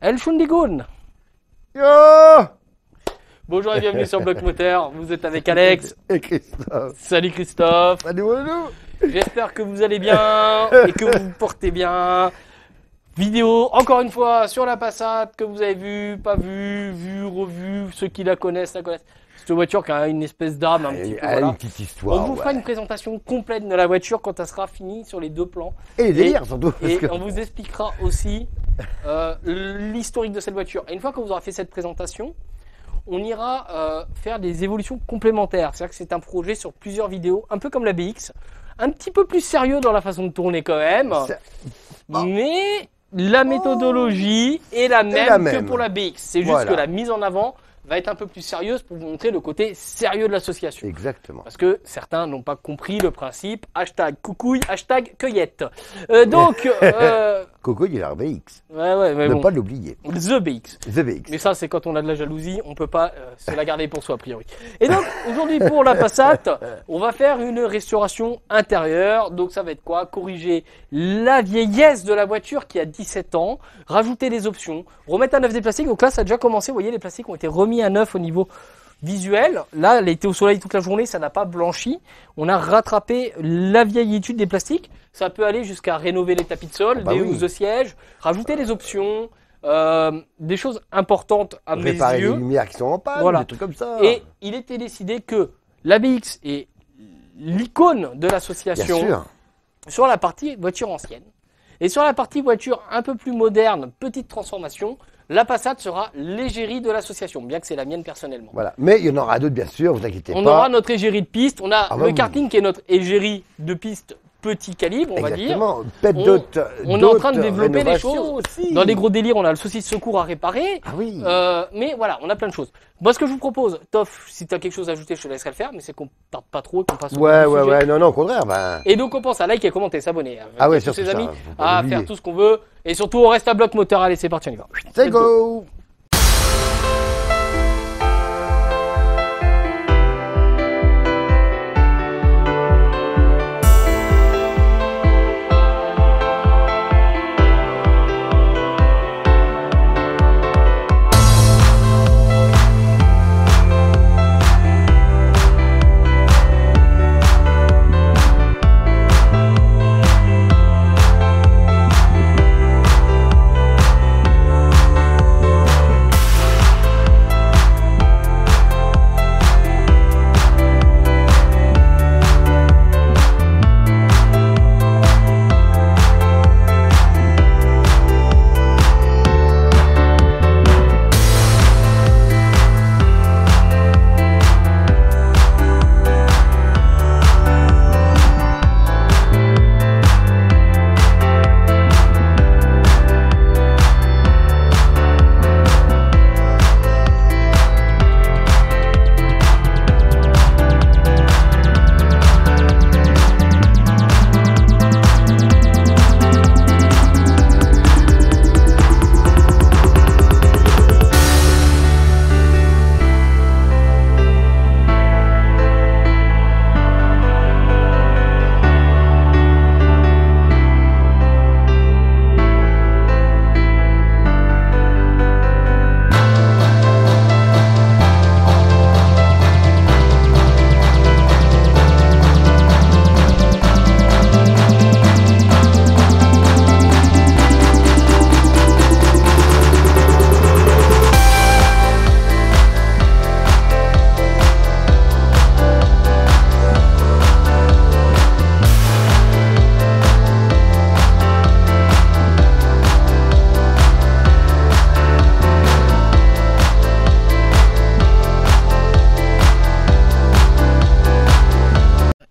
El Shundigun. Yo. Bonjour et bienvenue sur Bloc Moteur. Vous êtes avec Alex. Et Christophe. Salut Christophe. Salut, bonjour. J'espère que vous allez bien et que vous vous portez bien. Vidéo, encore une fois, sur la Passat, que vous avez vu, pas vu, revu, ceux qui la connaissent. Cette voiture qui a une espèce d'âme un petit peu. Elle a Voilà. une petite histoire. On vous fera une présentation complète de la voiture quand elle sera finie sur les deux plans. Et les délires surtout. parce Et que- on vous expliquera aussi l'historique de cette voiture. Et une fois que vous aurez fait cette présentation, on ira faire des évolutions complémentaires. C'est-à-dire que c'est un projet sur plusieurs vidéos, un peu comme la BX, un petit peu plus sérieux dans la façon de tourner quand même, mais la méthodologie est la même que pour la BX. C'est juste Voilà. que la mise en avant va être un peu plus sérieuse pour vous montrer le côté sérieux de l'association. Exactement. Parce que certains n'ont pas compris le principe. Hashtag coucouille, hashtag cueillette. Donc, Coco, il a BX. ouais, mais Ne bon. pas l'oublier. The BX. The BX. Mais ça, c'est quand on a de la jalousie, on peut pas se la garder pour soi, a priori. Et donc, aujourd'hui, pour la Passat, on va faire une restauration intérieure. Donc, ça va être quoi? Corriger la vieillesse de la voiture qui a 17 ans, rajouter des options, remettre à neuf des plastiques. Donc là, ça a déjà commencé. Vous voyez, les plastiques ont été remis à neuf au niveau visuel. Là, elle était au soleil toute la journée, ça n'a pas blanchi. On a rattrapé la vieillitude des plastiques. Ça peut aller jusqu'à rénover les tapis de sol, des housses de siège, rajouter des options, des choses importantes à mes Réparer les yeux. lumières qui sont en panne, Voilà. des trucs comme ça. Et il était décidé que la BX est l'icône de Bien l'association sûr. sur la partie voiture ancienne. Et sur la partie voiture un peu plus moderne, petite transformation, la Passat sera l'égérie de l'association, bien que c'est la mienne personnellement. Voilà. Mais il y en aura d'autres, bien sûr, vous inquiétez On pas. aura notre égérie de piste, on a Ah bah le oui. karting qui est notre égérie de piste petit calibre, on va dire. Exactement. Peut-être On- d'autres. on est en train de d'autres développer les rénovations choses. aussi. Dans les gros délires, on a le saucisse secours à réparer. Ah oui. Mais voilà, on a plein de choses. Moi, ce que je vous propose, Toff, si tu as quelque chose à ajouter, je te laisserai le faire, mais c'est qu'on tarde pas trop et qu'on passe au Ouais, vif du sujet. non, au contraire. Ben... Et donc, on pense à liker, commenter, s'abonner, Ah ouais, tous ses surtout amis, ça, faut pas à l'oublier. faire tout ce qu'on veut. Et surtout, on reste à bloc moteur. Allez, c'est parti, on y va. C'est Let's go. go.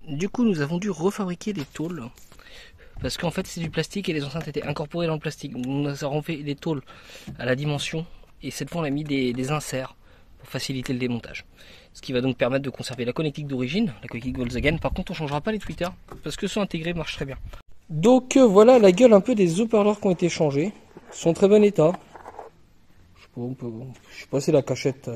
Du coup, nous avons dû refabriquer des tôles. Parce qu'en fait, c'est du plastique et les enceintes étaient incorporées dans le plastique. Donc, nous avons fait des tôles à la dimension. Et cette fois, on a mis des inserts pour faciliter le démontage. Ce qui va donc permettre de conserver la connectique d'origine, la connectique Volkswagen. Par contre, on ne changera pas les tweeters. Parce que ceux intégrés marchent très bien. Donc voilà la gueule un peu des haut-parleurs qui ont été changés. Ils sont en très bon état. Je sais pas, c'est la cachette.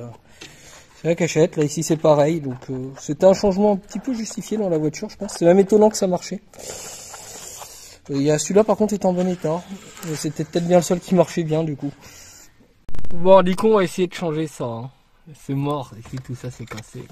C'est la cachette. Là ici c'est pareil. Donc c'était un changement un petit peu justifié dans la voiture, je pense. C'est même étonnant que ça marchait. Il y a celui-là par contre est en bon état. C'était peut-être bien le seul qui marchait bien du coup. Bon, Nikon va essayer de changer ça. Hein. C'est mort, et puis tout ça c'est cassé.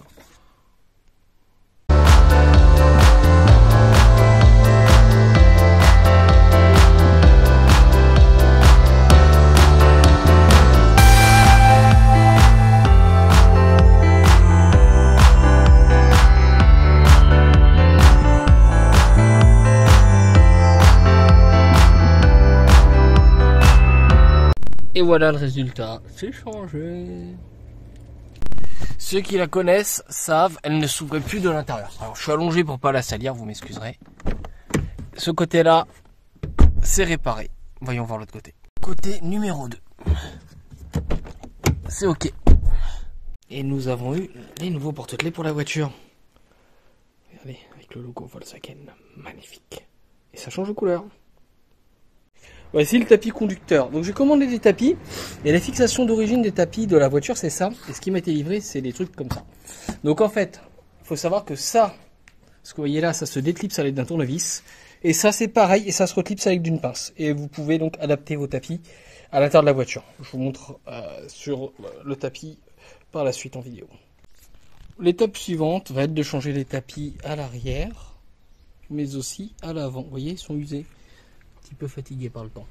Et voilà le résultat, c'est changé. Ceux qui la connaissent savent, elle ne s'ouvrait plus de l'intérieur. Alors je suis allongé pour pas la salir, vous m'excuserez. Ce côté-là, c'est réparé. Voyons voir l'autre côté. Côté numéro 2. C'est ok. Et nous avons eu les nouveaux porte-clés pour la voiture. Regardez, avec le logo Volkswagen, magnifique. Et ça change de couleur. Voici le tapis conducteur. Donc j'ai commandé des tapis et la fixation d'origine des tapis de la voiture c'est ça. Et ce qui m'a été livré c'est des trucs comme ça. Donc en fait, il faut savoir que ça, ce que vous voyez là, ça se déclipse à l'aide d'un tournevis. Et ça c'est pareil et ça se reclipse avec d'une pince. Et vous pouvez donc adapter vos tapis à l'intérieur de la voiture. Je vous montre sur le tapis par la suite en vidéo. L'étape suivante va être de changer les tapis à l'arrière, mais aussi à l'avant. Vous voyez, ils sont usés. Un petit peu fatigué par le temps.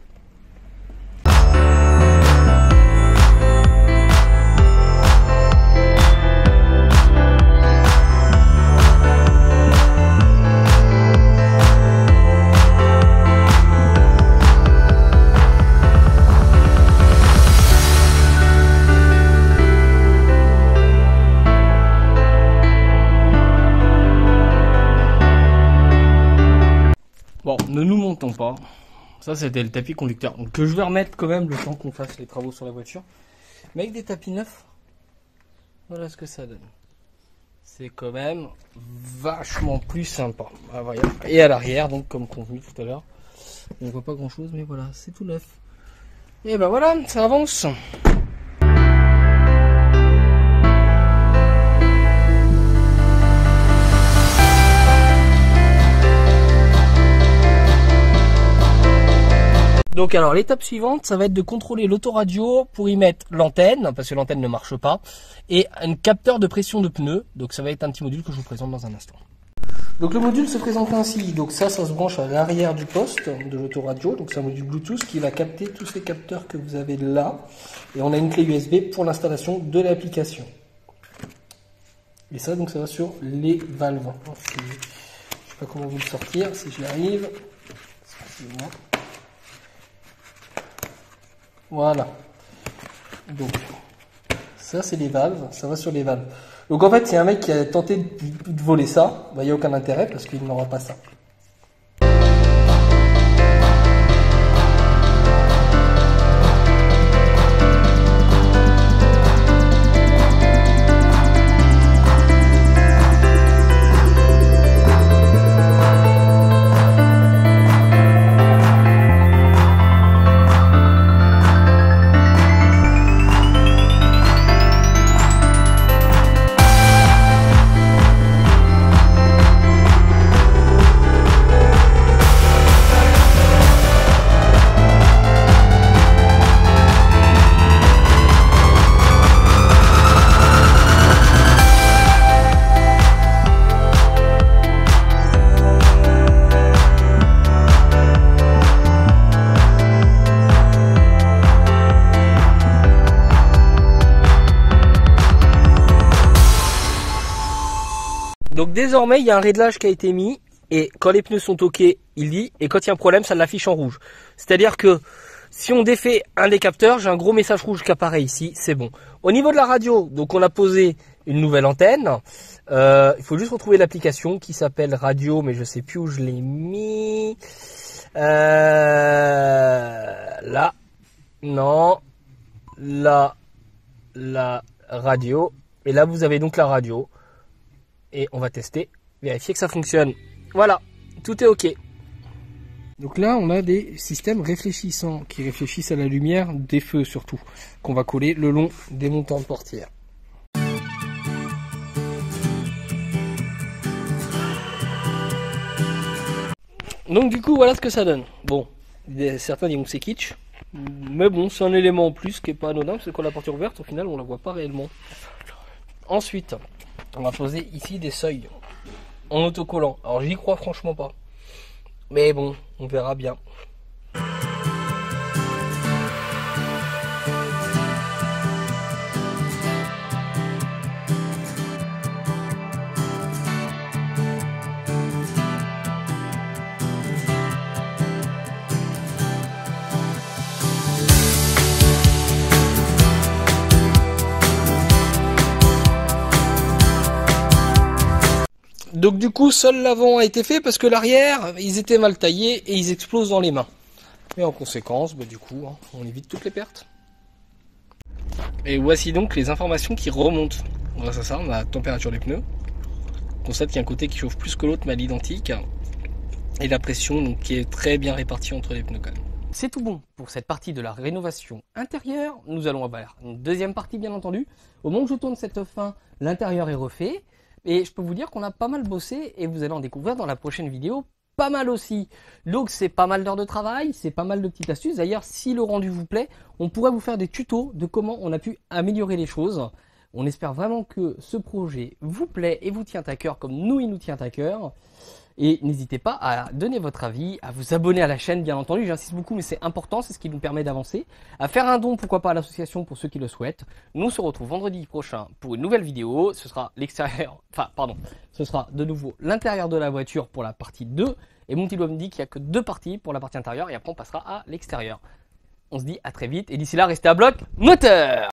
Bon, ne nous montons pas. Ça c'était le tapis conducteur, donc que je vais remettre quand même le temps qu'on fasse les travaux sur la voiture. Mais avec des tapis neufs, voilà ce que ça donne. C'est quand même vachement plus sympa. Ah, voilà. Et à l'arrière, donc comme convenu tout à l'heure, on voit pas grand chose, mais voilà, c'est tout neuf. Et ben voilà, ça avance. Donc alors l'étape suivante, ça va être de contrôler l'autoradio pour y mettre l'antenne, parce que l'antenne ne marche pas, et un capteur de pression de pneus. Donc ça va être un petit module que je vous présente dans un instant. Donc le module se présente ainsi. Donc ça se branche à l'arrière du poste de l'autoradio. Donc c'est un module Bluetooth qui va capter tous ces capteurs que vous avez là. Et on a une clé USB pour l'installation de l'application. Et ça, donc ça va sur les valves. Je ne sais pas comment vous le sortir, si j'y arrive. Excusez-moi. Voilà. Donc, ça c'est les valves, ça va sur les valves. Donc en fait, c'est un mec qui a tenté de voler ça. Il n'y a aucun intérêt parce qu'il n'aura pas ça. Donc désormais, il y a un réglage qui a été mis et quand les pneus sont ok, il dit, et quand il y a un problème, ça l'affiche en rouge. C'est-à-dire que si on défait un des capteurs, j'ai un gros message rouge qui apparaît ici, c'est bon. Au niveau de la radio, donc on a posé une nouvelle antenne. Il faut juste retrouver l'application qui s'appelle Radio, mais je sais plus où je l'ai mis. Là, non, là, la radio. Et là, vous avez donc la radio. Et on va tester, vérifier que ça fonctionne. Voilà, tout est ok. Donc là, on a des systèmes réfléchissants qui réfléchissent à la lumière des feux surtout, qu'on va coller le long des montants de portière. Donc du coup, voilà ce que ça donne. Bon, certains diront que c'est kitsch. Mais bon, c'est un élément en plus qui est pas anodin, parce que quand la portière est ouverte, au final, on la voit pas réellement. Ensuite, on va poser ici des seuils en autocollant. Alors j'y crois franchement pas. Mais bon, on verra bien. Donc du coup, seul l'avant a été fait parce que l'arrière, ils étaient mal taillés et ils explosent dans les mains. Et en conséquence, bah, du coup, hein, on évite toutes les pertes. Et voici donc les informations qui remontent. Grâce à ça, on a la température des pneus. On constate qu'il y a un côté qui chauffe plus que l'autre, mais à l'identique. Et la pression donc, qui est très bien répartie entre les pneus quand même. C'est tout bon pour cette partie de la rénovation intérieure. Nous allons avoir une deuxième partie bien entendu. Au moment où je tourne cette fin, l'intérieur est refait. Et je peux vous dire qu'on a pas mal bossé et vous allez en découvrir dans la prochaine vidéo pas mal aussi. Donc c'est pas mal d'heures de travail, c'est pas mal de petites astuces. D'ailleurs, si le rendu vous plaît, on pourrait vous faire des tutos de comment on a pu améliorer les choses. On espère vraiment que ce projet vous plaît et vous tient à cœur comme nous, il nous tient à cœur. Et n'hésitez pas à donner votre avis, à vous abonner à la chaîne bien entendu, j'insiste beaucoup mais c'est important, c'est ce qui nous permet d'avancer, à faire un don pourquoi pas à l'association pour ceux qui le souhaitent. Nous se retrouvons vendredi prochain pour une nouvelle vidéo, ce sera l'extérieur, ce sera de nouveau l'intérieur de la voiture pour la partie 2 et mon petit doigt me dit qu'il n'y a que 2 parties pour la partie intérieure et après on passera à l'extérieur. On se dit à très vite et d'ici là restez à bloc moteur.